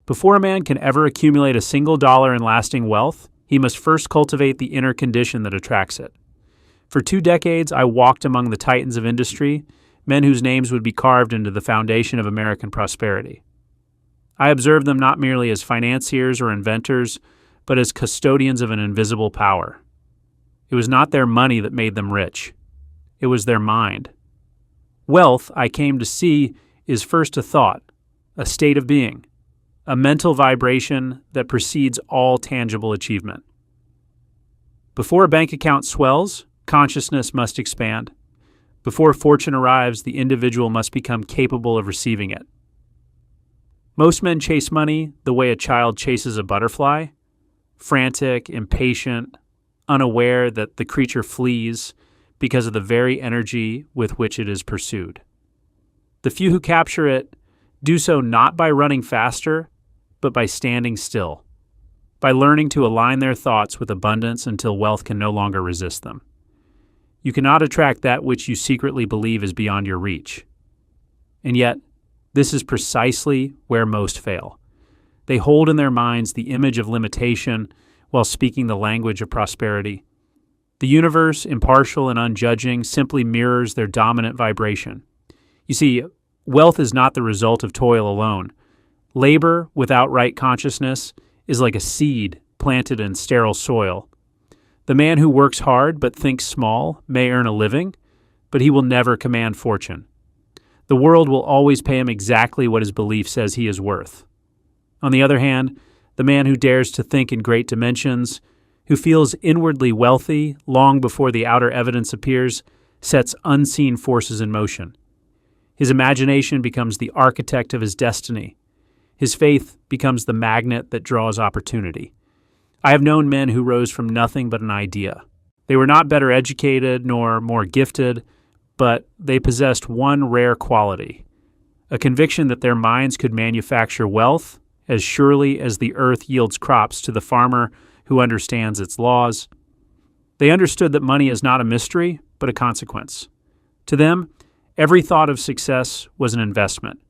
Before a man can ever accumulate a single dollar in lasting wealth, he must first cultivate the inner condition that attracts it. For 2 decades, I walked among the titans of industry, men whose names would be carved into the foundation of American prosperity. I observed them not merely as financiers or inventors, but as custodians of an invisible power. It was not their money that made them rich. It was their mind. Wealth, I came to see, is first a thought, a state of being, a mental vibration that precedes all tangible achievement. Before a bank account swells, consciousness must expand. Before fortune arrives, the individual must become capable of receiving it. Most men chase money the way a child chases a butterfly, frantic, impatient, unaware that the creature flees because of the very energy with which it is pursued. The few who capture it do so not by running faster, but by standing still, by learning to align their thoughts with abundance until wealth can no longer resist them. You cannot attract that which you secretly believe is beyond your reach. And yet, this is precisely where most fail. They hold in their minds the image of limitation while speaking the language of prosperity. The universe, impartial and unjudging, simply mirrors their dominant vibration. You see, wealth is not the result of toil alone. Labor without right consciousness is like a seed planted in sterile soil. The man who works hard but thinks small may earn a living, but he will never command fortune. The world will always pay him exactly what his belief says he is worth. On the other hand, the man who dares to think in great dimensions, who feels inwardly wealthy long before the outer evidence appears, sets unseen forces in motion. His imagination becomes the architect of his destiny. His faith becomes the magnet that draws opportunity. I have known men who rose from nothing but an idea. They were not better educated nor more gifted, but they possessed one rare quality, a conviction that their minds could manufacture wealth as surely as the earth yields crops to the farmer who understands its laws. They understood that money is not a mystery, but a consequence. To them, every thought of success was an investment,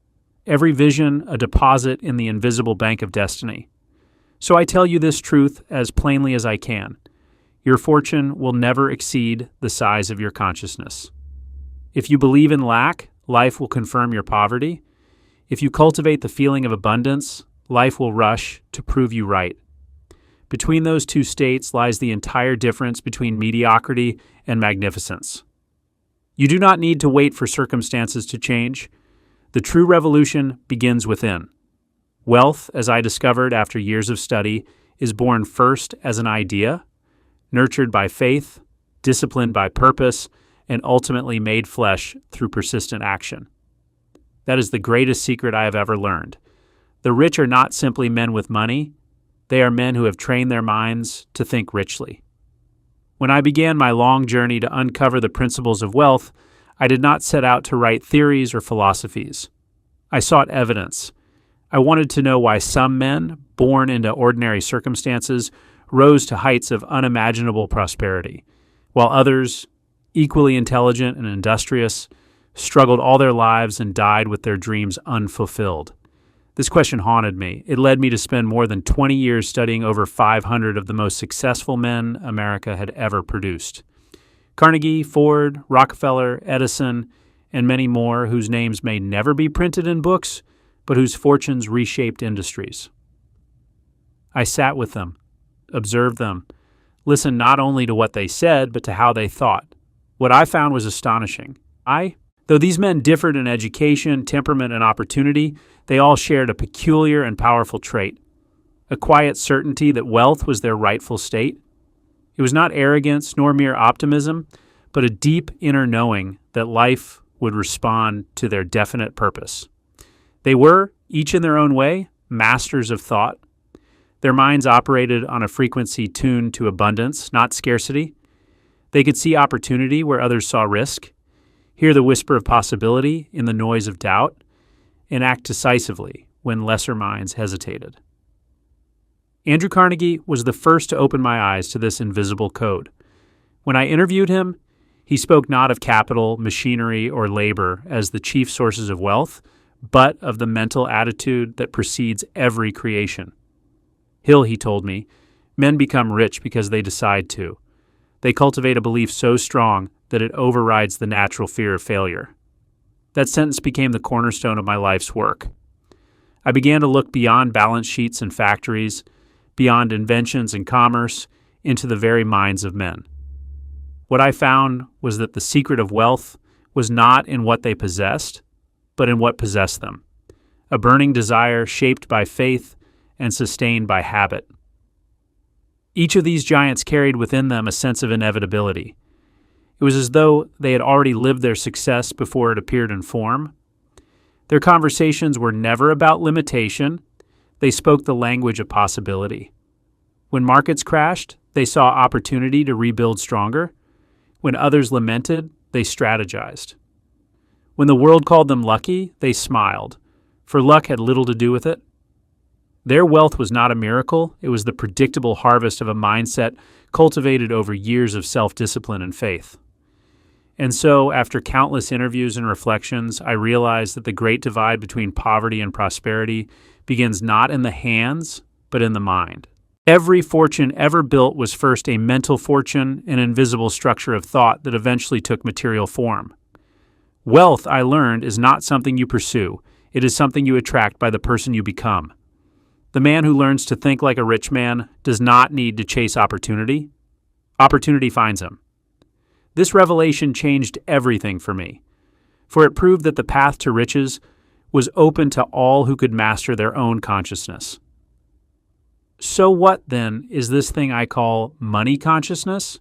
every vision a deposit in the invisible bank of destiny. So I tell you this truth as plainly as I can. Your fortune will never exceed the size of your consciousness. If you believe in lack, life will confirm your poverty. If you cultivate the feeling of abundance, life will rush to prove you right. Between those two states lies the entire difference between mediocrity and magnificence. You do not need to wait for circumstances to change. The true revolution begins within. Wealth, as I discovered after years of study, is born first as an idea, nurtured by faith, disciplined by purpose, and ultimately made flesh through persistent action. That is the greatest secret I have ever learned. The rich are not simply men with money. They are men who have trained their minds to think richly. When I began my long journey to uncover the principles of wealth, I did not set out to write theories or philosophies. I sought evidence. I wanted to know why some men, born into ordinary circumstances, rose to heights of unimaginable prosperity, while others, equally intelligent and industrious, struggled all their lives and died with their dreams unfulfilled. This question haunted me. It led me to spend more than 20 years studying over 500 of the most successful men America had ever produced. Carnegie, Ford, Rockefeller, Edison, and many more whose names may never be printed in books, but whose fortunes reshaped industries. I sat with them, observed them, listened not only to what they said, but to how they thought. What I found was astonishing. Though these men differed in education, temperament, and opportunity, they all shared a peculiar and powerful trait, a quiet certainty that wealth was their rightful state. It was not arrogance nor mere optimism, but a deep inner knowing that life would respond to their definite purpose. They were, each in their own way, masters of thought. Their minds operated on a frequency tuned to abundance, not scarcity. They could see opportunity where others saw risk, hear the whisper of possibility in the noise of doubt, and act decisively when lesser minds hesitated. Andrew Carnegie was the first to open my eyes to this invisible code. When I interviewed him, he spoke not of capital, machinery, or labor as the chief sources of wealth, but of the mental attitude that precedes every creation. Hill, he told me, men become rich because they decide to. They cultivate a belief so strong that it overrides the natural fear of failure. That sentence became the cornerstone of my life's work. I began to look beyond balance sheets and factories, beyond inventions and commerce, into the very minds of men. What I found was that the secret of wealth was not in what they possessed, but in what possessed them, a burning desire shaped by faith and sustained by habit. Each of these giants carried within them a sense of inevitability. It was as though they had already lived their success before it appeared in form. Their conversations were never about limitation. They spoke the language of possibility. When markets crashed, they saw opportunity to rebuild stronger. When others lamented, they strategized. When the world called them lucky, they smiled, for luck had little to do with it. Their wealth was not a miracle, it was the predictable harvest of a mindset cultivated over years of self-discipline and faith. And so, after countless interviews and reflections, I realized that the great divide between poverty and prosperity begins not in the hands, but in the mind. Every fortune ever built was first a mental fortune, an invisible structure of thought that eventually took material form. Wealth, I learned, is not something you pursue. It is something you attract by the person you become. The man who learns to think like a rich man does not need to chase opportunity. Opportunity finds him. This revelation changed everything for me, for it proved that the path to riches was open to all who could master their own consciousness. So what, then, is this thing I call money consciousness?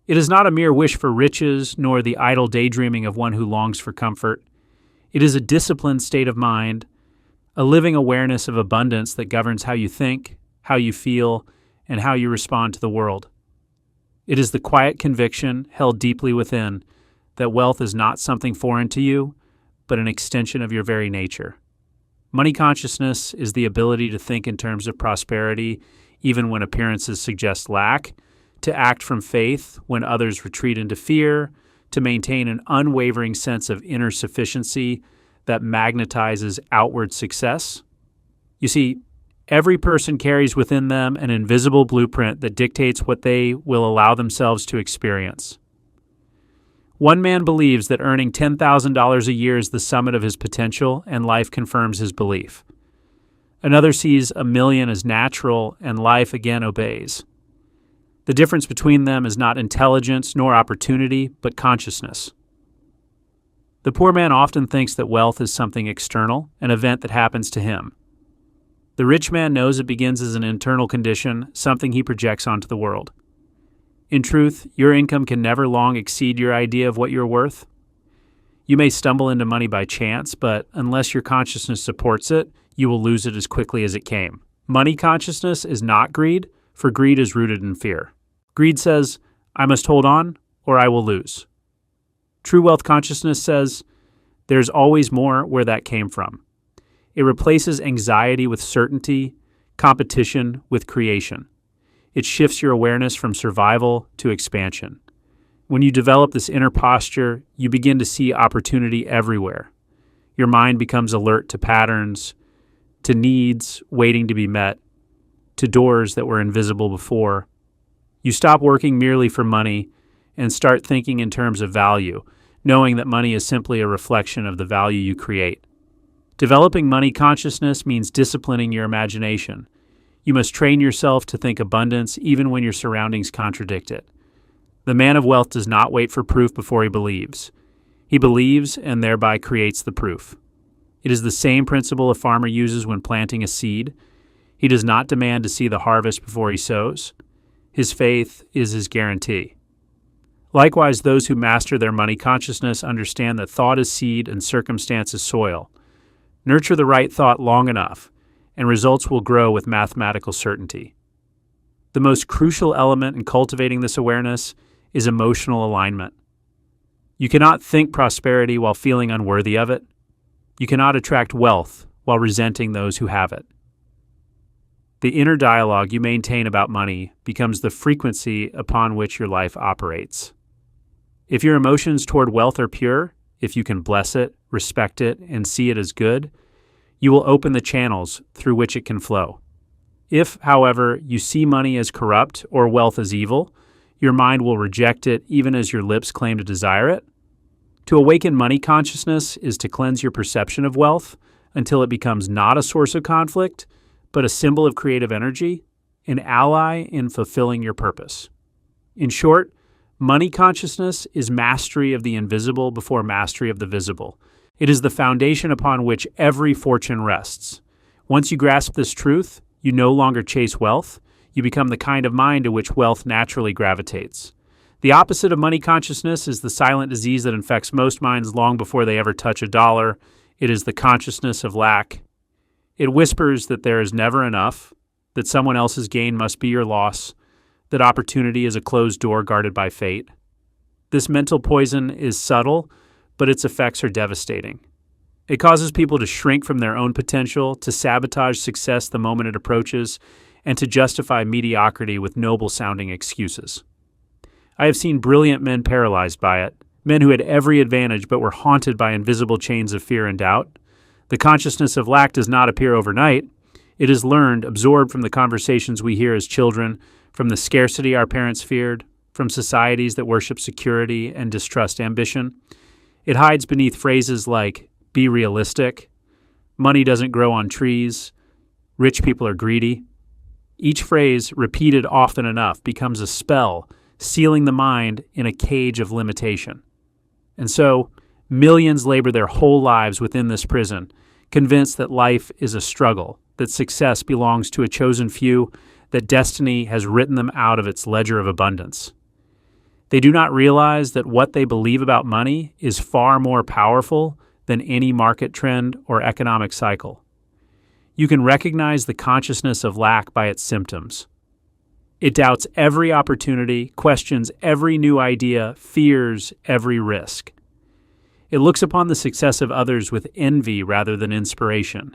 It is not a mere wish for riches, nor the idle daydreaming of one who longs for comfort. It is a disciplined state of mind, a living awareness of abundance that governs how you think, how you feel, and how you respond to the world. It is the quiet conviction, held deeply within, that wealth is not something foreign to you, but an extension of your very nature. Money consciousness is the ability to think in terms of prosperity, even when appearances suggest lack, to act from faith when others retreat into fear, to maintain an unwavering sense of inner sufficiency that magnetizes outward success. You see, every person carries within them an invisible blueprint that dictates what they will allow themselves to experience. One man believes that earning $10,000 a year is the summit of his potential, and life confirms his belief. Another sees $1 million as natural, and life again obeys. The difference between them is not intelligence nor opportunity, but consciousness. The poor man often thinks that wealth is something external, an event that happens to him. The rich man knows it begins as an internal condition, something he projects onto the world. In truth, your income can never long exceed your idea of what you're worth. You may stumble into money by chance, but unless your consciousness supports it, you will lose it as quickly as it came. Money consciousness is not greed, for greed is rooted in fear. Greed says, I must hold on or I will lose. True wealth consciousness says, there's always more where that came from. It replaces anxiety with certainty, competition with creation. It shifts your awareness from survival to expansion. When you develop this inner posture, you begin to see opportunity everywhere. Your mind becomes alert to patterns, to needs waiting to be met, to doors that were invisible before. You stop working merely for money and start thinking in terms of value, knowing that money is simply a reflection of the value you create. Developing money consciousness means disciplining your imagination. You must train yourself to think abundance even when your surroundings contradict it. The man of wealth does not wait for proof before he believes. He believes and thereby creates the proof. It is the same principle a farmer uses when planting a seed. He does not demand to see the harvest before he sows. His faith is his guarantee. Likewise, those who master their money consciousness understand that thought is seed and circumstance is soil. Nurture the right thought long enough, and results will grow with mathematical certainty. The most crucial element in cultivating this awareness is emotional alignment. You cannot think prosperity while feeling unworthy of it. You cannot attract wealth while resenting those who have it. The inner dialogue you maintain about money becomes the frequency upon which your life operates. If your emotions toward wealth are pure, if you can bless it, respect it, and see it as good, you will open the channels through which it can flow. If, however, you see money as corrupt or wealth as evil, your mind will reject it even as your lips claim to desire it. To awaken money consciousness is to cleanse your perception of wealth until it becomes not a source of conflict, but a symbol of creative energy, an ally in fulfilling your purpose. In short, money consciousness is mastery of the invisible before mastery of the visible. It is the foundation upon which every fortune rests. Once you grasp this truth, you no longer chase wealth. You become the kind of mind to which wealth naturally gravitates. The opposite of money consciousness is the silent disease that infects most minds long before they ever touch a dollar. It is the consciousness of lack. It whispers that there is never enough, that someone else's gain must be your loss, that opportunity is a closed door guarded by fate. This mental poison is subtle, but its effects are devastating. It causes people to shrink from their own potential, to sabotage success the moment it approaches, and to justify mediocrity with noble-sounding excuses. I have seen brilliant men paralyzed by it, men who had every advantage but were haunted by invisible chains of fear and doubt. The consciousness of lack does not appear overnight. It is learned, absorbed from the conversations we hear as children, from the scarcity our parents feared, from societies that worship security and distrust ambition. It hides beneath phrases like, be realistic, money doesn't grow on trees, rich people are greedy. Each phrase, repeated often enough, becomes a spell, sealing the mind in a cage of limitation. And so, millions labor their whole lives within this prison, convinced that life is a struggle, that success belongs to a chosen few, that destiny has written them out of its ledger of abundance. They do not realize that what they believe about money is far more powerful than any market trend or economic cycle. You can recognize the consciousness of lack by its symptoms. It doubts every opportunity, questions every new idea, fears every risk. It looks upon the success of others with envy rather than inspiration.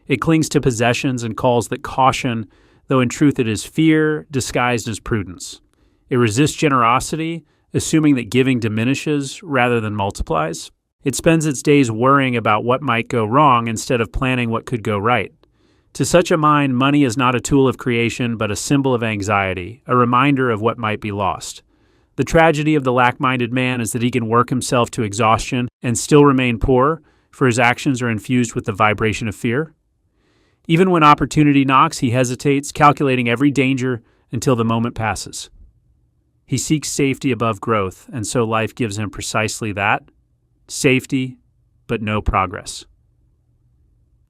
It clings to possessions and calls that caution, though in truth it is fear disguised as prudence. It resists generosity, assuming that giving diminishes rather than multiplies. It spends its days worrying about what might go wrong instead of planning what could go right. To such a mind, money is not a tool of creation, but a symbol of anxiety, a reminder of what might be lost. The tragedy of the lack-minded man is that he can work himself to exhaustion and still remain poor, for his actions are infused with the vibration of fear. Even when opportunity knocks, he hesitates, calculating every danger until the moment passes. He seeks safety above growth, and so life gives him precisely that, safety, but no progress.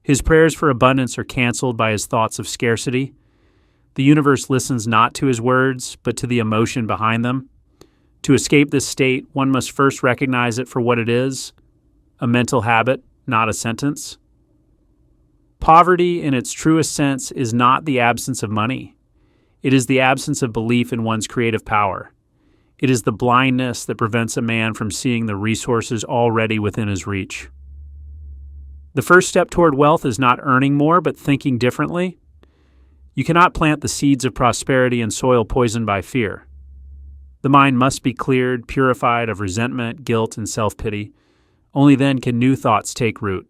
His prayers for abundance are canceled by his thoughts of scarcity. The universe listens not to his words, but to the emotion behind them. To escape this state, one must first recognize it for what it is, a mental habit, not a sentence. Poverty, in its truest sense, is not the absence of money. It is the absence of belief in one's creative power. It is the blindness that prevents a man from seeing the resources already within his reach. The first step toward wealth is not earning more, but thinking differently. You cannot plant the seeds of prosperity in soil poisoned by fear. The mind must be cleared, purified of resentment, guilt, and self-pity. Only then can new thoughts take root.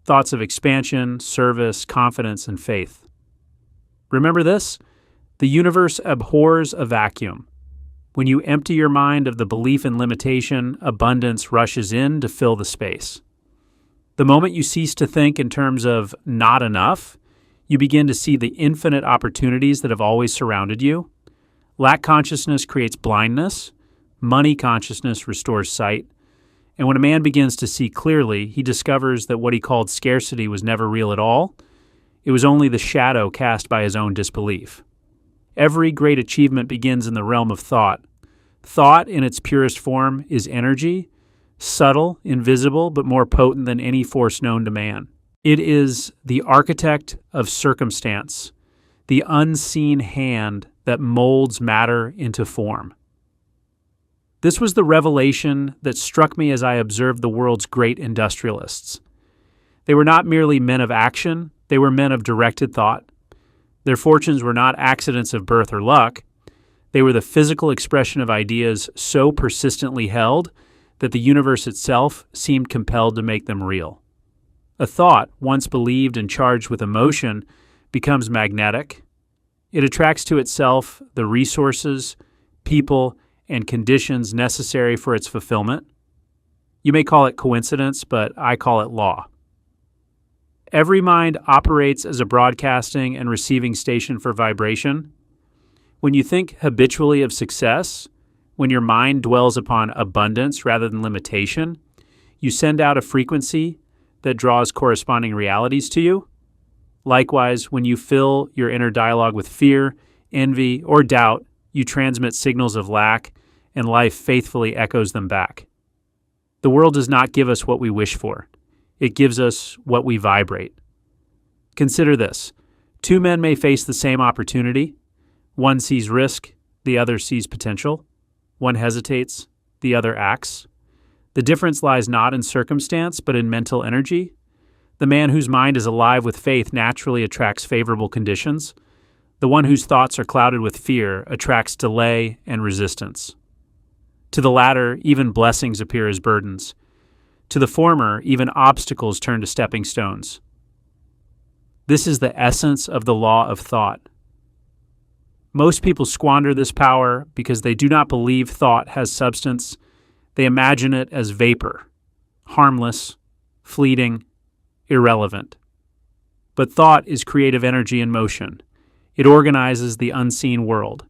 Thoughts of expansion, service, confidence, and faith. Remember this: the universe abhors a vacuum. When you empty your mind of the belief in limitation, abundance rushes in to fill the space. The moment you cease to think in terms of not enough, you begin to see the infinite opportunities that have always surrounded you. Lack consciousness creates blindness. Money consciousness restores sight. And when a man begins to see clearly, he discovers that what he called scarcity was never real at all. It was only the shadow cast by his own disbelief. Every great achievement begins in the realm of thought. Thought, in its purest form, is energy, subtle, invisible, but more potent than any force known to man. It is the architect of circumstance, the unseen hand that molds matter into form. This was the revelation that struck me as I observed the world's great industrialists. They were not merely men of action, they were men of directed thought. Their fortunes were not accidents of birth or luck. They were the physical expression of ideas so persistently held that the universe itself seemed compelled to make them real. A thought, once believed and charged with emotion, becomes magnetic. It attracts to itself the resources, people, and conditions necessary for its fulfillment. You may call it coincidence, but I call it law. Every mind operates as a broadcasting and receiving station for vibration. When you think habitually of success, when your mind dwells upon abundance rather than limitation, you send out a frequency that draws corresponding realities to you. Likewise, when you fill your inner dialogue with fear, envy, or doubt, you transmit signals of lack, and life faithfully echoes them back. The world does not give us what we wish for. It gives us what we vibrate. Consider this. Two men may face the same opportunity. One sees risk, the other sees potential. One hesitates, the other acts. The difference lies not in circumstance, but in mental energy. The man whose mind is alive with faith naturally attracts favorable conditions. The one whose thoughts are clouded with fear attracts delay and resistance. To the latter, even blessings appear as burdens. To the former, even obstacles turn to stepping stones. This is the essence of the law of thought. Most people squander this power because they do not believe thought has substance. They imagine it as vapor, harmless, fleeting, irrelevant. But thought is creative energy in motion. It organizes the unseen world.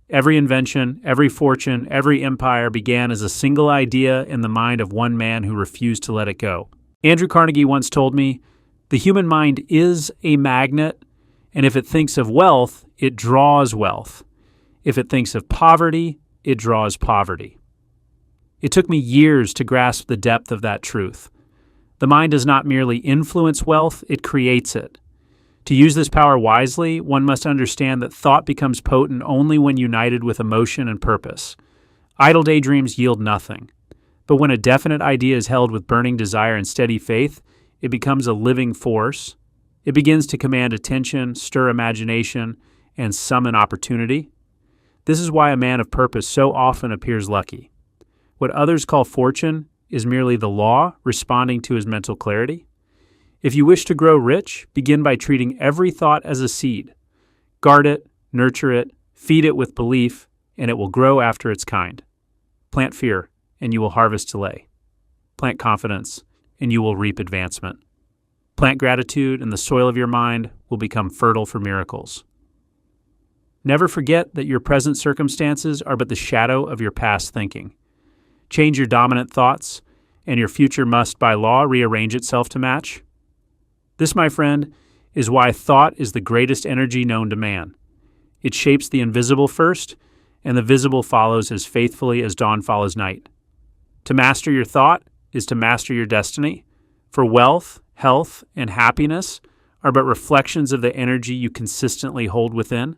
Every invention, every fortune, every empire began as a single idea in the mind of one man who refused to let it go. Andrew Carnegie once told me, "The human mind is a magnet, and if it thinks of wealth, it draws wealth. If it thinks of poverty, it draws poverty." It took me years to grasp the depth of that truth. The mind does not merely influence wealth, it creates it. To use this power wisely, one must understand that thought becomes potent only when united with emotion and purpose. Idle daydreams yield nothing. But when a definite idea is held with burning desire and steady faith, it becomes a living force. It begins to command attention, stir imagination, and summon opportunity. This is why a man of purpose so often appears lucky. What others call fortune is merely the law responding to his mental clarity. If you wish to grow rich, begin by treating every thought as a seed. Guard it, nurture it, feed it with belief, and it will grow after its kind. Plant fear, and you will harvest delay. Plant confidence, and you will reap advancement. Plant gratitude, and the soil of your mind will become fertile for miracles. Never forget that your present circumstances are but the shadow of your past thinking. Change your dominant thoughts, and your future must, by law, rearrange itself to match. This, my friend, is why thought is the greatest energy known to man. It shapes the invisible first, and the visible follows as faithfully as dawn follows night. To master your thought is to master your destiny, for wealth, health, and happiness are but reflections of the energy you consistently hold within.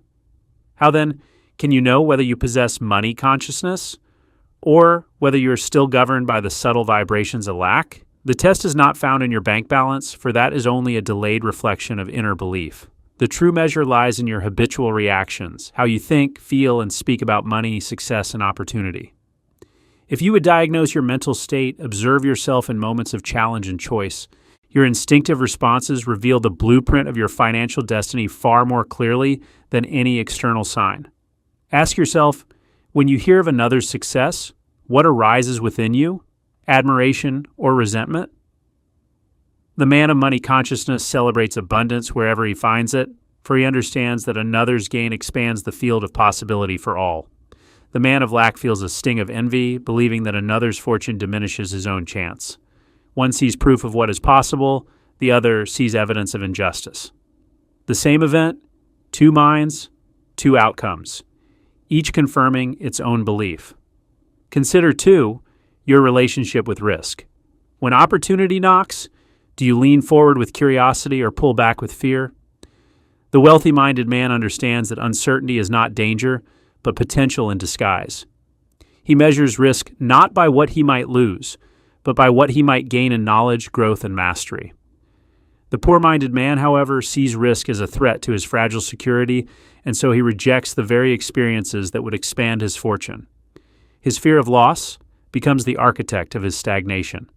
How then can you know whether you possess money consciousness, or whether you are still governed by the subtle vibrations of lack? The test is not found in your bank balance, for that is only a delayed reflection of inner belief. The true measure lies in your habitual reactions, how you think, feel, and speak about money, success, and opportunity. If you would diagnose your mental state, observe yourself in moments of challenge and choice. Your instinctive responses reveal the blueprint of your financial destiny far more clearly than any external sign. Ask yourself, when you hear of another's success, what arises within you? Admiration or resentment? The man of money consciousness celebrates abundance wherever he finds it, for he understands that another's gain expands the field of possibility for all. The man of lack feels a sting of envy, believing that another's fortune diminishes his own chance. One sees proof of what is possible, the other sees evidence of injustice. The same event, two minds, two outcomes, each confirming its own belief. Consider, too, your relationship with risk. When opportunity knocks, do you lean forward with curiosity or pull back with fear? The wealthy-minded man understands that uncertainty is not danger, but potential in disguise. He measures risk not by what he might lose, but by what he might gain in knowledge, growth, and mastery. The poor-minded man, however, sees risk as a threat to his fragile security, and so he rejects the very experiences that would expand his fortune. His fear of loss, becomes the architect of his stagnation.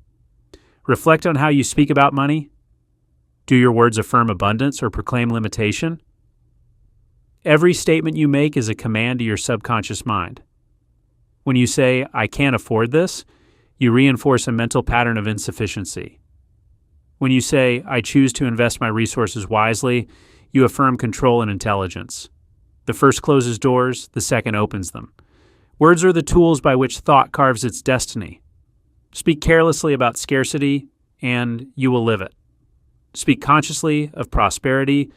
Reflect on how you speak about money. Do your words affirm abundance or proclaim limitation? Every statement you make is a command to your subconscious mind. When you say, "I can't afford this," you reinforce a mental pattern of insufficiency. When you say, "I choose to invest my resources wisely," you affirm control and intelligence. The first closes doors, the second opens them. Words are the tools by which thought carves its destiny. Speak carelessly about scarcity, and you will live it. Speak consciously of prosperity,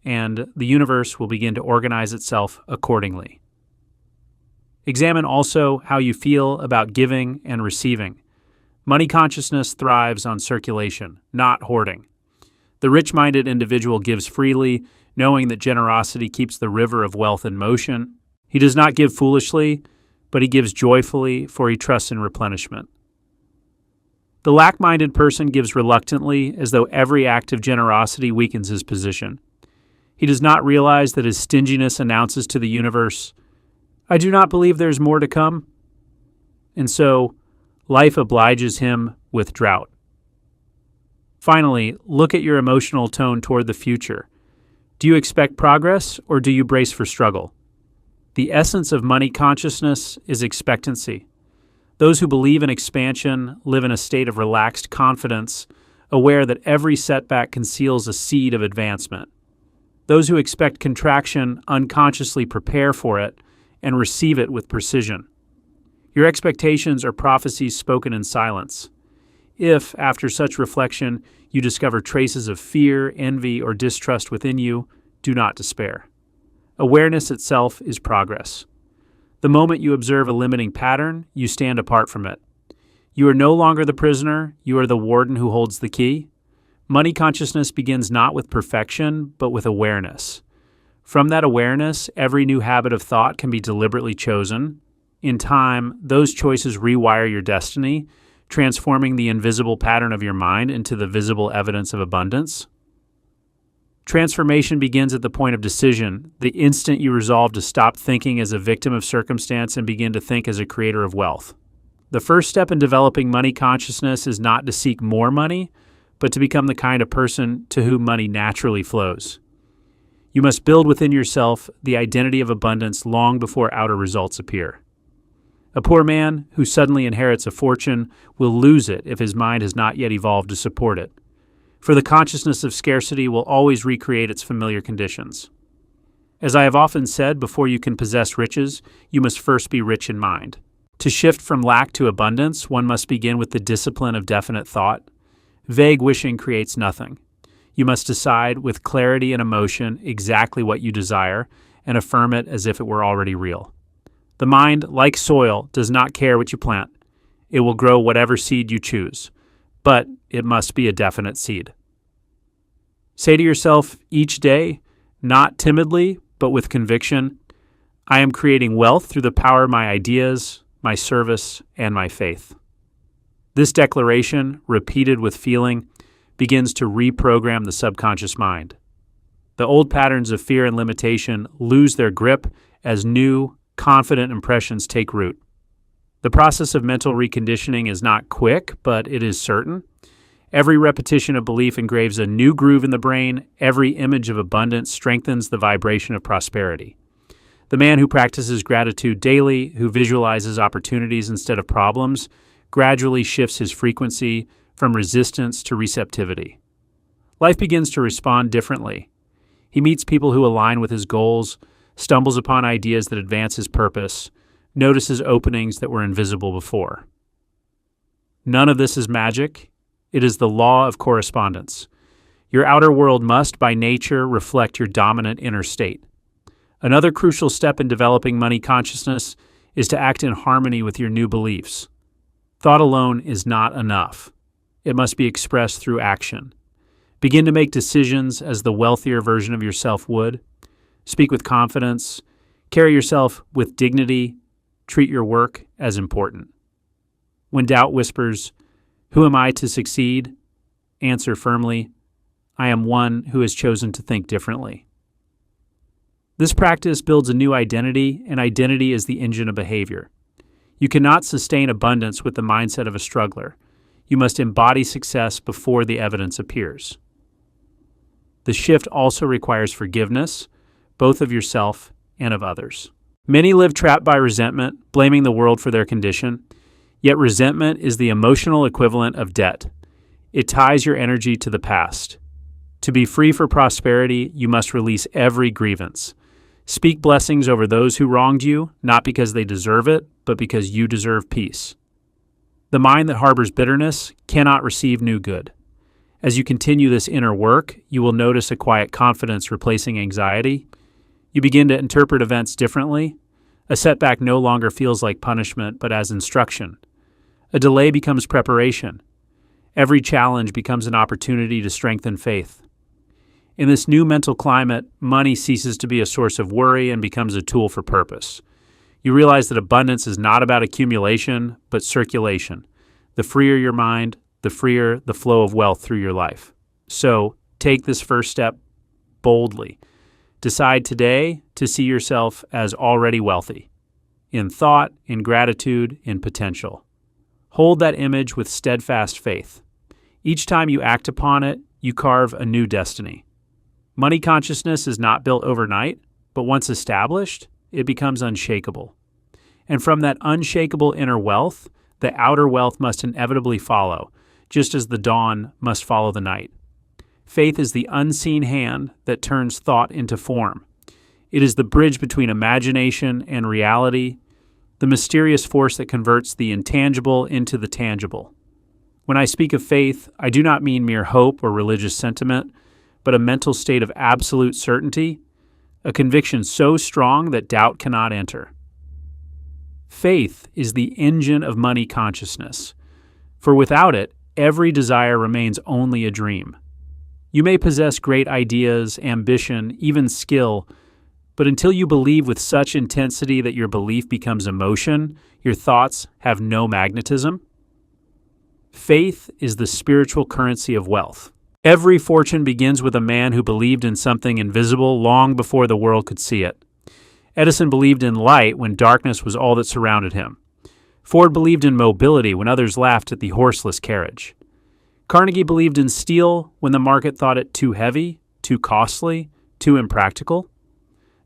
and the universe will begin to organize itself accordingly. Examine also how you feel about giving and receiving. Money consciousness thrives on circulation, not hoarding. The rich-minded individual gives freely, knowing that generosity keeps the river of wealth in motion. He does not give foolishly, but he gives joyfully, for he trusts in replenishment. The lack-minded person gives reluctantly, as though every act of generosity weakens his position. He does not realize that his stinginess announces to the universe, "I do not believe there is more to come." And so, life obliges him with drought. Finally, look at your emotional tone toward the future. Do you expect progress, or do you brace for struggle? The essence of money consciousness is expectancy. Those who believe in expansion live in a state of relaxed confidence, aware that every setback conceals a seed of advancement. Those who expect contraction unconsciously prepare for it and receive it with precision. Your expectations are prophecies spoken in silence. If, after such reflection, you discover traces of fear, envy, or distrust within you, do not despair. Awareness itself is progress. The moment you observe a limiting pattern, you stand apart from it. You are no longer the prisoner, you are the warden who holds the key. Money consciousness begins not with perfection, but with awareness. From that awareness, every new habit of thought can be deliberately chosen. In time, those choices rewire your destiny, transforming the invisible pattern of your mind into the visible evidence of abundance. Transformation begins at the point of decision, the instant you resolve to stop thinking as a victim of circumstance and begin to think as a creator of wealth. The first step in developing money consciousness is not to seek more money, but to become the kind of person to whom money naturally flows. You must build within yourself the identity of abundance long before outer results appear. A poor man who suddenly inherits a fortune will lose it if his mind has not yet evolved to support it. For the consciousness of scarcity will always recreate its familiar conditions. As I have often said, before you can possess riches, you must first be rich in mind. To shift from lack to abundance, one must begin with the discipline of definite thought. Vague wishing creates nothing. You must decide with clarity and emotion exactly what you desire and affirm it as if it were already real. The mind, like soil, does not care what you plant. It will grow whatever seed you choose, but it must be a definite seed. Say to yourself each day, not timidly, but with conviction, "I am creating wealth through the power of my ideas, my service, and my faith." This declaration, repeated with feeling, begins to reprogram the subconscious mind. The old patterns of fear and limitation lose their grip as new, confident impressions take root. The process of mental reconditioning is not quick, but it is certain. Every repetition of belief engraves a new groove in the brain. Every image of abundance strengthens the vibration of prosperity. The man who practices gratitude daily, who visualizes opportunities instead of problems, gradually shifts his frequency from resistance to receptivity. Life begins to respond differently. He meets people who align with his goals, stumbles upon ideas that advance his purpose, notices openings that were invisible before. None of this is magic. It is the law of correspondence. Your outer world must, by nature, reflect your dominant inner state. Another crucial step in developing money consciousness is to act in harmony with your new beliefs. Thought alone is not enough. It must be expressed through action. Begin to make decisions as the wealthier version of yourself would. Speak with confidence. Carry yourself with dignity. Treat your work as important. When doubt whispers, "Who am I to succeed?" answer firmly, "I am one who has chosen to think differently." This practice builds a new identity, and identity is the engine of behavior. You cannot sustain abundance with the mindset of a struggler. You must embody success before the evidence appears. The shift also requires forgiveness, both of yourself and of others. Many live trapped by resentment, blaming the world for their condition. Yet resentment is the emotional equivalent of debt. It ties your energy to the past. To be free for prosperity, you must release every grievance. Speak blessings over those who wronged you, not because they deserve it, but because you deserve peace. The mind that harbors bitterness cannot receive new good. As you continue this inner work, you will notice a quiet confidence replacing anxiety. You begin to interpret events differently. A setback no longer feels like punishment, but as instruction. A delay becomes preparation. Every challenge becomes an opportunity to strengthen faith. In this new mental climate, money ceases to be a source of worry and becomes a tool for purpose. You realize that abundance is not about accumulation, but circulation. The freer your mind, the freer the flow of wealth through your life. So, take this first step boldly. Decide today to see yourself as already wealthy, in thought, in gratitude, in potential. Hold that image with steadfast faith. Each time you act upon it, you carve a new destiny. Money consciousness is not built overnight, but once established, it becomes unshakable. And from that unshakable inner wealth, the outer wealth must inevitably follow, just as the dawn must follow the night. Faith is the unseen hand that turns thought into form. It is the bridge between imagination and reality, the mysterious force that converts the intangible into the tangible. When I speak of faith, I do not mean mere hope or religious sentiment, but a mental state of absolute certainty, a conviction so strong that doubt cannot enter. Faith is the engine of money consciousness, for without it, every desire remains only a dream. You may possess great ideas, ambition, even skill, but until you believe with such intensity that your belief becomes emotion, your thoughts have no magnetism. Faith is the spiritual currency of wealth. Every fortune begins with a man who believed in something invisible long before the world could see it. Edison believed in light when darkness was all that surrounded him. Ford believed in mobility when others laughed at the horseless carriage. Carnegie believed in steel when the market thought it too heavy, too costly, too impractical.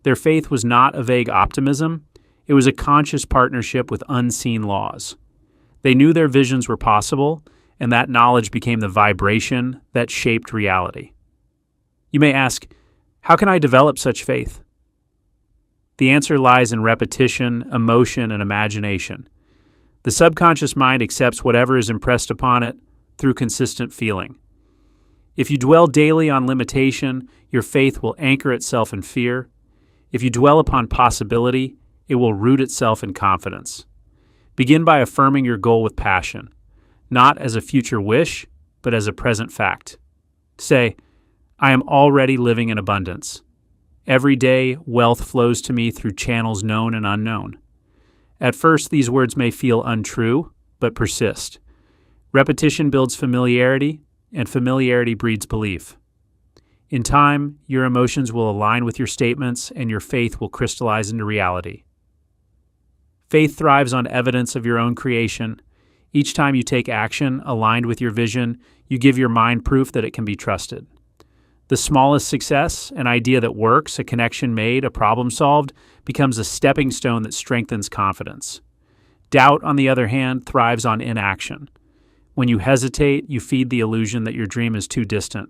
Their faith was not a vague optimism. It was a conscious partnership with unseen laws. They knew their visions were possible, and that knowledge became the vibration that shaped reality. You may ask, how can I develop such faith? The answer lies in repetition, emotion, and imagination. The subconscious mind accepts whatever is impressed upon it through consistent feeling. If you dwell daily on limitation, your faith will anchor itself in fear. If you dwell upon possibility, it will root itself in confidence. Begin by affirming your goal with passion, not as a future wish, but as a present fact. Say, I am already living in abundance. Every day, wealth flows to me through channels known and unknown. At first, these words may feel untrue, but persist. Repetition builds familiarity, and familiarity breeds belief. In time, your emotions will align with your statements, and your faith will crystallize into reality. Faith thrives on evidence of your own creation. Each time you take action aligned with your vision, you give your mind proof that it can be trusted. The smallest success, an idea that works, a connection made, a problem solved, becomes a stepping stone that strengthens confidence. Doubt, on the other hand, thrives on inaction. When you hesitate, you feed the illusion that your dream is too distant.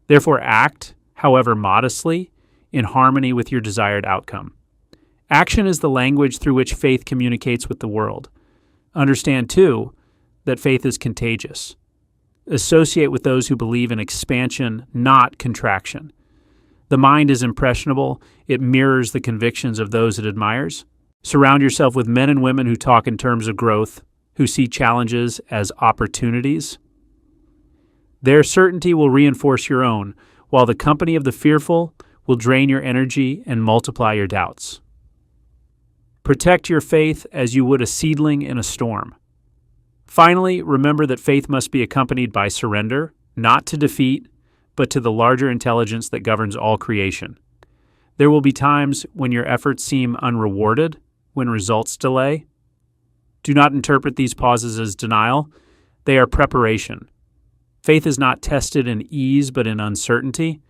Therefore, act, however modestly, in harmony with your desired outcome. Action is the language through which faith communicates with the world. Understand, too, that faith is contagious. Associate with those who believe in expansion, not contraction. The mind is impressionable. It mirrors the convictions of those it admires. Surround yourself with men and women who talk in terms of growth, who see challenges as opportunities. Their certainty will reinforce your own, while the company of the fearful will drain your energy and multiply your doubts. Protect your faith as you would a seedling in a storm. Finally, remember that faith must be accompanied by surrender, not to defeat, but to the larger intelligence that governs all creation. There will be times when your efforts seem unrewarded, when results delay. Do not interpret these pauses as denial. They are preparation. Faith is not tested in ease but in uncertainty.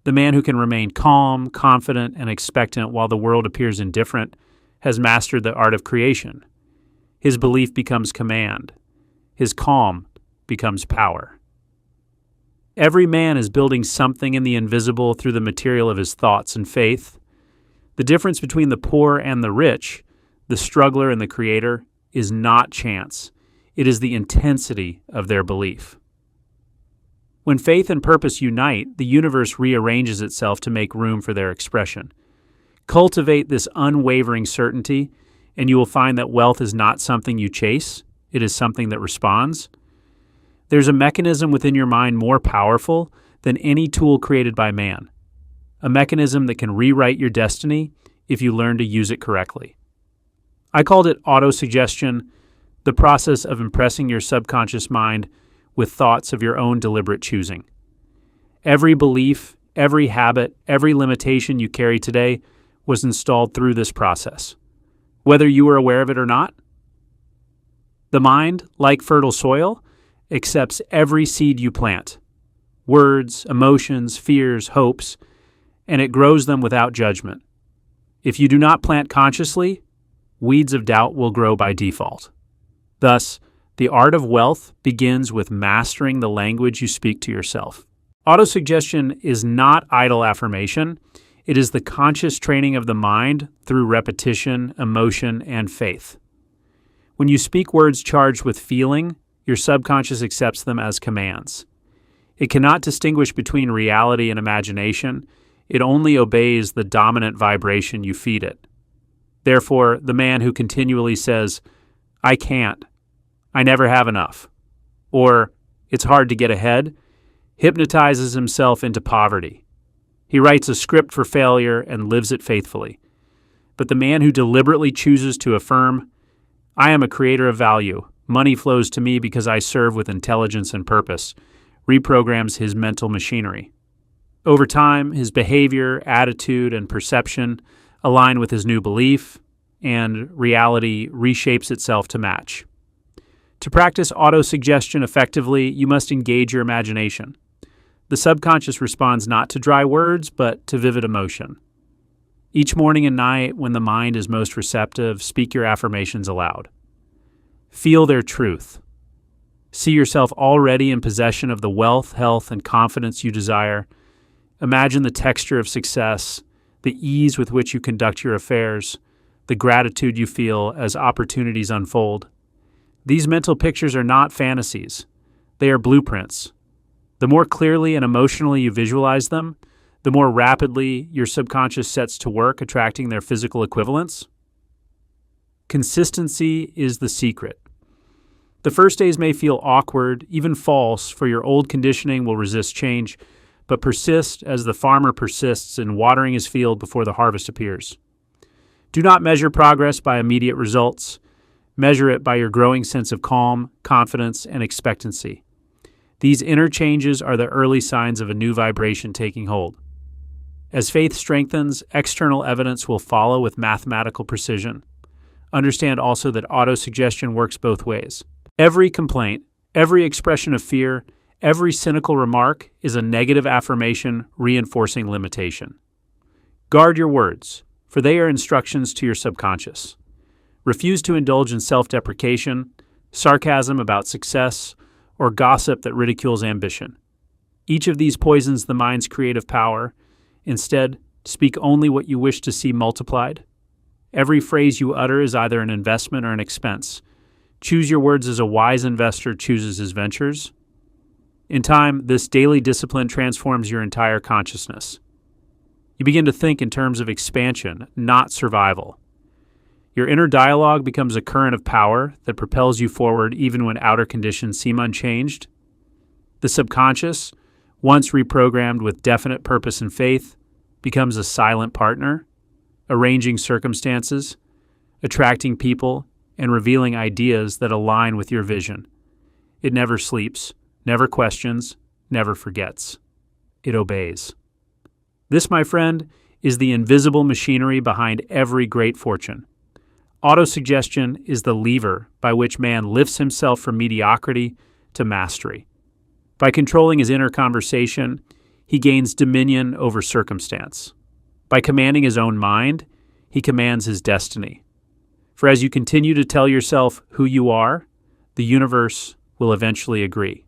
The man who can remain calm, confident, and expectant while the world appears indifferent has mastered the art of creation. His belief becomes command. His calm becomes power. Every man is building something in the invisible through the material of his thoughts and faith. The difference between the poor and the rich, the struggler and the creator, is not chance. It is the intensity of their belief. When faith and purpose unite, the universe rearranges itself to make room for their expression. Cultivate this unwavering certainty, and you will find that wealth is not something you chase. It is something that responds. There's a mechanism within your mind more powerful than any tool created by man, a mechanism that can rewrite your destiny if you learn to use it correctly. I called it autosuggestion, the process of impressing your subconscious mind with thoughts of your own deliberate choosing. Every belief, every habit, every limitation you carry today was installed through this process, whether you were aware of it or not. The mind, like fertile soil, accepts every seed you plant, words, emotions, fears, hopes, and it grows them without judgment. If you do not plant consciously, weeds of doubt will grow by default. Thus, the art of wealth begins with mastering the language you speak to yourself. Autosuggestion is not idle affirmation. It is the conscious training of the mind through repetition, emotion, and faith. When you speak words charged with feeling, your subconscious accepts them as commands. It cannot distinguish between reality and imagination. It only obeys the dominant vibration you feed it. Therefore, the man who continually says, "I can't," "I never have enough," or "it's hard to get ahead," hypnotizes himself into poverty. He writes a script for failure and lives it faithfully. But the man who deliberately chooses to affirm, "I am a creator of value. Money flows to me because I serve with intelligence and purpose," reprograms his mental machinery. Over time, his behavior, attitude, and perception align with his new belief, and reality reshapes itself to match. To practice autosuggestion effectively, you must engage your imagination. The subconscious responds not to dry words, but to vivid emotion. Each morning and night, when the mind is most receptive, speak your affirmations aloud. Feel their truth. See yourself already in possession of the wealth, health, and confidence you desire. Imagine the texture of success, the ease with which you conduct your affairs, the gratitude you feel as opportunities unfold. These mental pictures are not fantasies. They are blueprints. The more clearly and emotionally you visualize them, the more rapidly your subconscious sets to work attracting their physical equivalents. Consistency is the secret. The first days may feel awkward, even false, for your old conditioning will resist change, but persist as the farmer persists in watering his field before the harvest appears. Do not measure progress by immediate results. Measure it by your growing sense of calm, confidence, and expectancy. These inner changes are the early signs of a new vibration taking hold. As faith strengthens, external evidence will follow with mathematical precision. Understand also that autosuggestion works both ways. Every complaint, every expression of fear, every cynical remark is a negative affirmation reinforcing limitation. Guard your words, for they are instructions to your subconscious. Refuse to indulge in self-deprecation, sarcasm about success, or gossip that ridicules ambition. Each of these poisons the mind's creative power. Instead, speak only what you wish to see multiplied. Every phrase you utter is either an investment or an expense. Choose your words as a wise investor chooses his ventures. In time, this daily discipline transforms your entire consciousness. You begin to think in terms of expansion, not survival. Your inner dialogue becomes a current of power that propels you forward even when outer conditions seem unchanged. The subconscious, once reprogrammed with definite purpose and faith, becomes a silent partner, arranging circumstances, attracting people, and revealing ideas that align with your vision. It never sleeps, never questions, never forgets. It obeys. This, my friend, is the invisible machinery behind every great fortune. Autosuggestion is the lever by which man lifts himself from mediocrity to mastery. By controlling his inner conversation, he gains dominion over circumstance. By commanding his own mind, he commands his destiny. For as you continue to tell yourself who you are, the universe will eventually agree.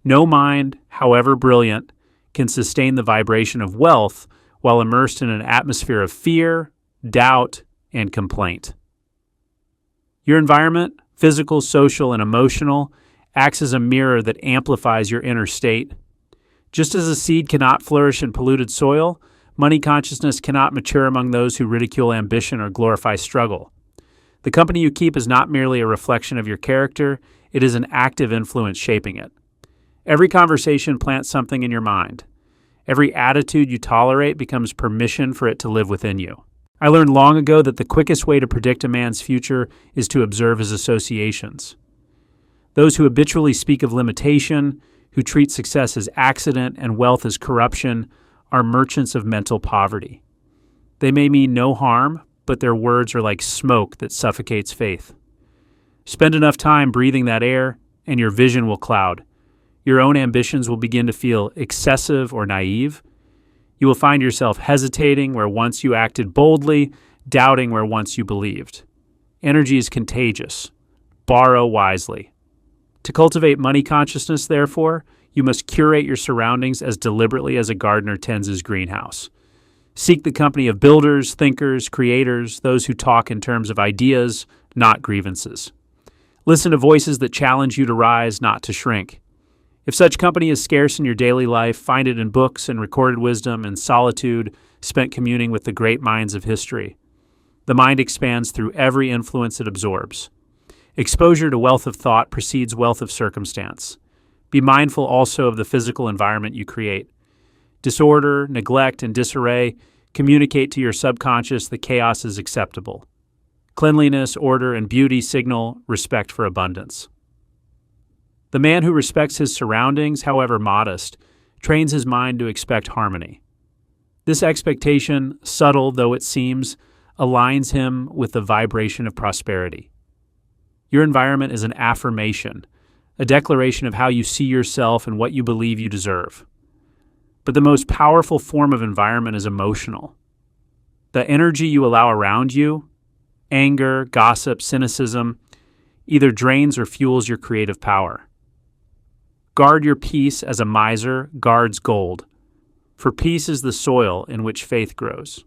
No mind, however brilliant, can sustain the vibration of wealth while immersed in an atmosphere of fear, doubt, and complaint. Your environment, physical, social, and emotional, acts as a mirror that amplifies your inner state. Just as a seed cannot flourish in polluted soil, money consciousness cannot mature among those who ridicule ambition or glorify struggle. The company you keep is not merely a reflection of your character, it is an active influence shaping it. Every conversation plants something in your mind. Every attitude you tolerate becomes permission for it to live within you. I learned long ago that the quickest way to predict a man's future is to observe his associations. Those who habitually speak of limitation, who treat success as accident and wealth as corruption, are merchants of mental poverty. They may mean no harm, but their words are like smoke that suffocates faith. Spend enough time breathing that air, and your vision will cloud. Your own ambitions will begin to feel excessive or naive. You will find yourself hesitating where once you acted boldly, doubting where once you believed. Energy is contagious. Borrow wisely. To cultivate money consciousness, therefore, you must curate your surroundings as deliberately as a gardener tends his greenhouse. Seek the company of builders, thinkers, creators, those who talk in terms of ideas, not grievances. Listen to voices that challenge you to rise, not to shrink. If such company is scarce in your daily life, find it in books and recorded wisdom and solitude spent communing with the great minds of history. The mind expands through every influence it absorbs. Exposure to wealth of thought precedes wealth of circumstance. Be mindful also of the physical environment you create. Disorder, neglect, and disarray communicate to your subconscious that chaos is acceptable. Cleanliness, order, and beauty signal respect for abundance. The man who respects his surroundings, however modest, trains his mind to expect harmony. This expectation, subtle though it seems, aligns him with the vibration of prosperity. Your environment is an affirmation, a declaration of how you see yourself and what you believe you deserve. But the most powerful form of environment is emotional. The energy you allow around you, anger, gossip, cynicism, either drains or fuels your creative power. Guard your peace as a miser guards gold, for peace is the soil in which faith grows.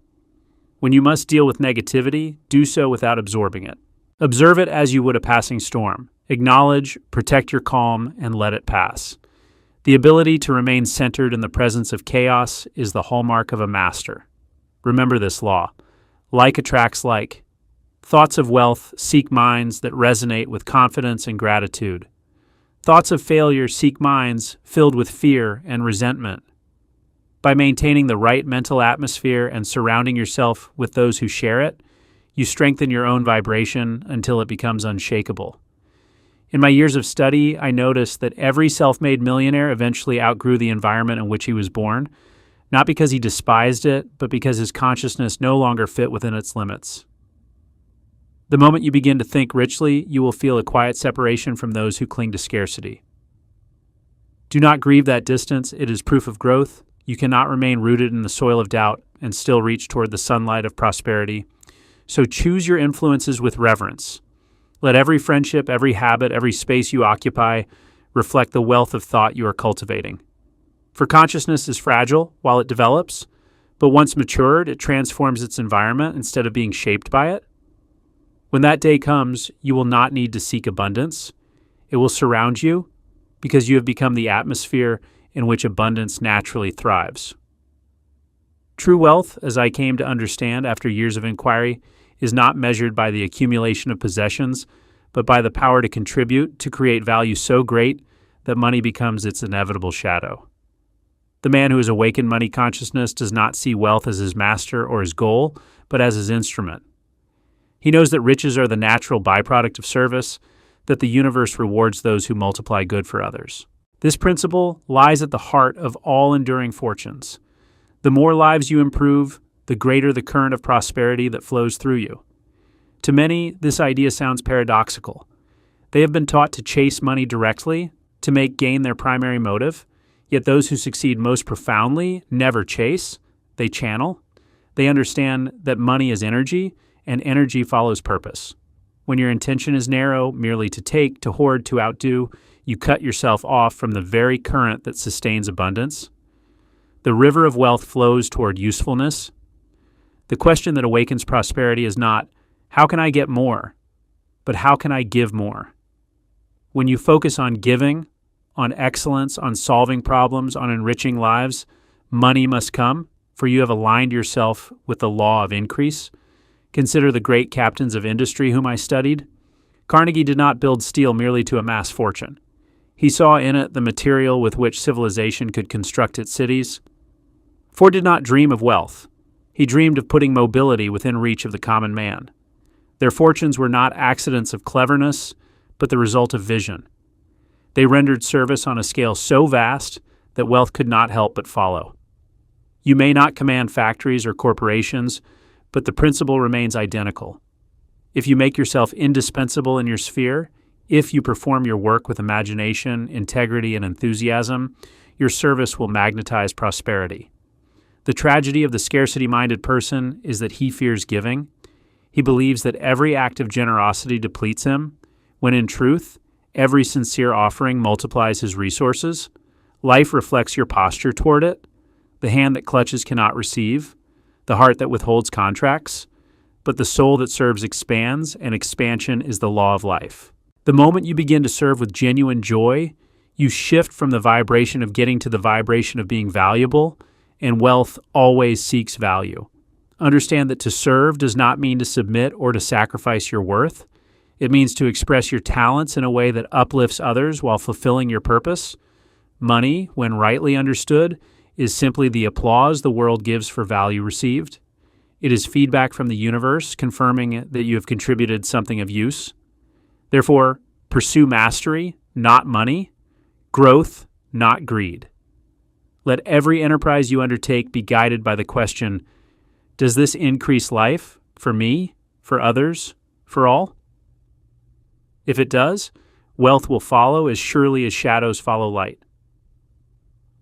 When you must deal with negativity, do so without absorbing it. Observe it as you would a passing storm. Acknowledge, protect your calm, and let it pass. The ability to remain centered in the presence of chaos is the hallmark of a master. Remember this law. Like attracts like. Thoughts of wealth seek minds that resonate with confidence and gratitude. Thoughts of failure seek minds filled with fear and resentment. By maintaining the right mental atmosphere and surrounding yourself with those who share it, you strengthen your own vibration until it becomes unshakable. In my years of study, I noticed that every self-made millionaire eventually outgrew the environment in which he was born, not because he despised it, but because his consciousness no longer fit within its limits. The moment you begin to think richly, you will feel a quiet separation from those who cling to scarcity. Do not grieve that distance. It is proof of growth. You cannot remain rooted in the soil of doubt and still reach toward the sunlight of prosperity. So choose your influences with reverence. Let every friendship, every habit, every space you occupy reflect the wealth of thought you are cultivating. For consciousness is fragile while it develops, but once matured, it transforms its environment instead of being shaped by it. When that day comes, you will not need to seek abundance. It will surround you because you have become the atmosphere in which abundance naturally thrives. True wealth, as I came to understand after years of inquiry, is not measured by the accumulation of possessions, but by the power to contribute to create value so great that money becomes its inevitable shadow. The man who has awakened money consciousness does not see wealth as his master or his goal, but as his instrument. He knows that riches are the natural byproduct of service, that the universe rewards those who multiply good for others. This principle lies at the heart of all enduring fortunes. The more lives you improve, the greater the current of prosperity that flows through you. To many, this idea sounds paradoxical. They have been taught to chase money directly, to make gain their primary motive, yet those who succeed most profoundly never chase, they channel. They understand that money is energy, and energy follows purpose. When your intention is narrow, merely to take, to hoard, to outdo, you cut yourself off from the very current that sustains abundance. The river of wealth flows toward usefulness. The question that awakens prosperity is not, how can I get more? But how can I give more? When you focus on giving, on excellence, on solving problems, on enriching lives, money must come, for you have aligned yourself with the law of increase. Consider the great captains of industry whom I studied. Carnegie did not build steel merely to amass fortune. He saw in it the material with which civilization could construct its cities. Ford did not dream of wealth. He dreamed of putting mobility within reach of the common man. Their fortunes were not accidents of cleverness, but the result of vision. They rendered service on a scale so vast that wealth could not help but follow. You may not command factories or corporations, but the principle remains identical. If you make yourself indispensable in your sphere, if you perform your work with imagination, integrity, and enthusiasm, your service will magnetize prosperity. The tragedy of the scarcity-minded person is that he fears giving. He believes that every act of generosity depletes him, when in truth, every sincere offering multiplies his resources. Life reflects your posture toward it. The hand that clutches cannot receive, the heart that withholds contracts, but the soul that serves expands, and expansion is the law of life. The moment you begin to serve with genuine joy, you shift from the vibration of getting to the vibration of being valuable, and wealth always seeks value. Understand that to serve does not mean to submit or to sacrifice your worth. It means to express your talents in a way that uplifts others while fulfilling your purpose. Money, when rightly understood, is simply the applause the world gives for value received. It is feedback from the universe confirming that you have contributed something of use. Therefore, pursue mastery, not money, growth, not greed. Let every enterprise you undertake be guided by the question, does this increase life for me, for others, for all? If it does, wealth will follow as surely as shadows follow light.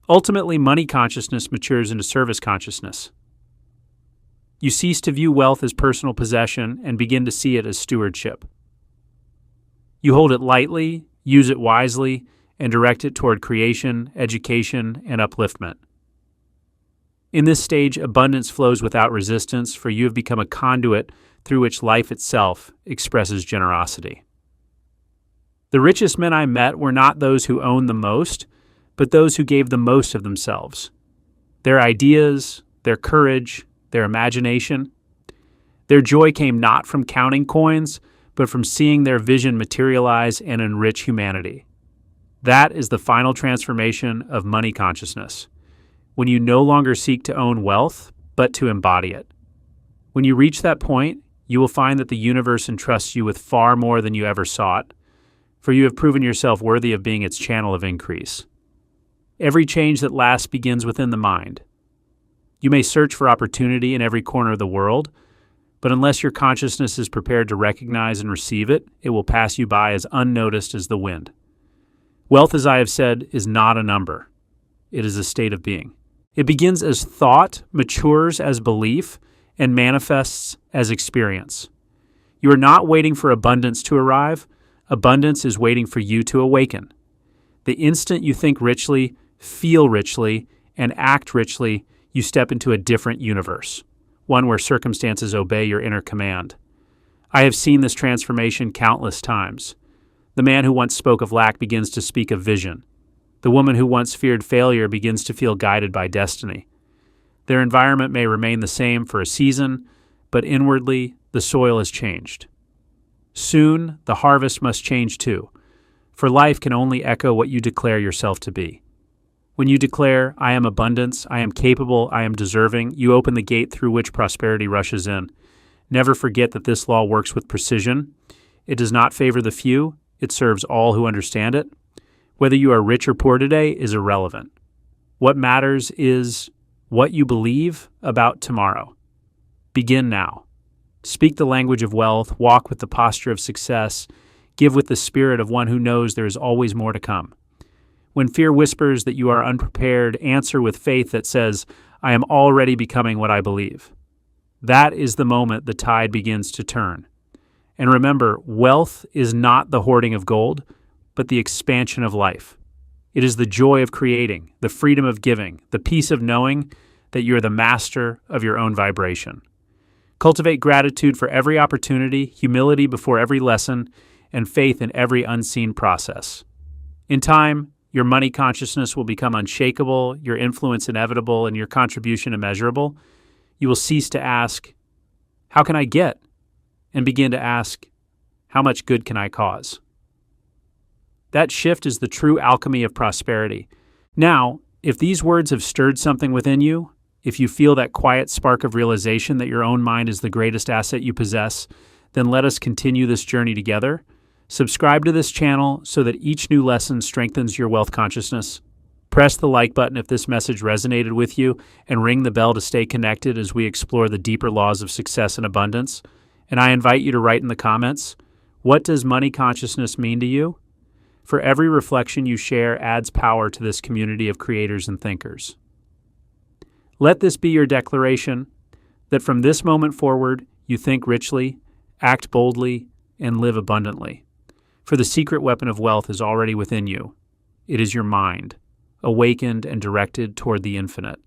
Ultimately, money consciousness matures into service consciousness. You cease to view wealth as personal possession and begin to see it as stewardship. You hold it lightly, use it wisely, and direct it toward creation, education, and upliftment. In this stage, abundance flows without resistance, for you have become a conduit through which life itself expresses generosity. The richest men I met were not those who owned the most, but those who gave the most of themselves. Their ideas, their courage, their imagination. Their joy came not from counting coins, but from seeing their vision materialize and enrich humanity. That is the final transformation of money consciousness, when you no longer seek to own wealth, but to embody it. When you reach that point, you will find that the universe entrusts you with far more than you ever sought, for you have proven yourself worthy of being its channel of increase. Every change that lasts begins within the mind. You may search for opportunity in every corner of the world, but unless your consciousness is prepared to recognize and receive it, it will pass you by as unnoticed as the wind. Wealth, as I have said, is not a number. It is a state of being. It begins as thought, matures as belief, and manifests as experience. You are not waiting for abundance to arrive. Abundance is waiting for you to awaken. The instant you think richly, feel richly, and act richly, you step into a different universe, one where circumstances obey your inner command. I have seen this transformation countless times. The man who once spoke of lack begins to speak of vision. The woman who once feared failure begins to feel guided by destiny. Their environment may remain the same for a season, but inwardly, the soil has changed. Soon, the harvest must change too, for life can only echo what you declare yourself to be. When you declare, I am abundance, I am capable, I am deserving, you open the gate through which prosperity rushes in. Never forget that this law works with precision. It does not favor the few, it serves all who understand it. Whether you are rich or poor today is irrelevant. What matters is what you believe about tomorrow. Begin now. Speak the language of wealth, walk with the posture of success, give with the spirit of one who knows there is always more to come. When fear whispers that you are unprepared, answer with faith that says, I am already becoming what I believe. That is the moment the tide begins to turn. And remember, wealth is not the hoarding of gold, but the expansion of life. It is the joy of creating, the freedom of giving, the peace of knowing that you are the master of your own vibration. Cultivate gratitude for every opportunity, humility before every lesson, and faith in every unseen process. In time, your money consciousness will become unshakable, your influence inevitable, and your contribution immeasurable. You will cease to ask, how can I get? And begin to ask, how much good can I cause? That shift is the true alchemy of prosperity. Now, if these words have stirred something within you, if you feel that quiet spark of realization that your own mind is the greatest asset you possess, then let us continue this journey together. Subscribe to this channel so that each new lesson strengthens your wealth consciousness. Press the like button if this message resonated with you, and ring the bell to stay connected as we explore the deeper laws of success and abundance. And I invite you to write in the comments, what does money consciousness mean to you? For every reflection you share adds power to this community of creators and thinkers. Let this be your declaration that from this moment forward, you think richly, act boldly, and live abundantly. For the secret weapon of wealth is already within you. It is your mind, awakened and directed toward the infinite.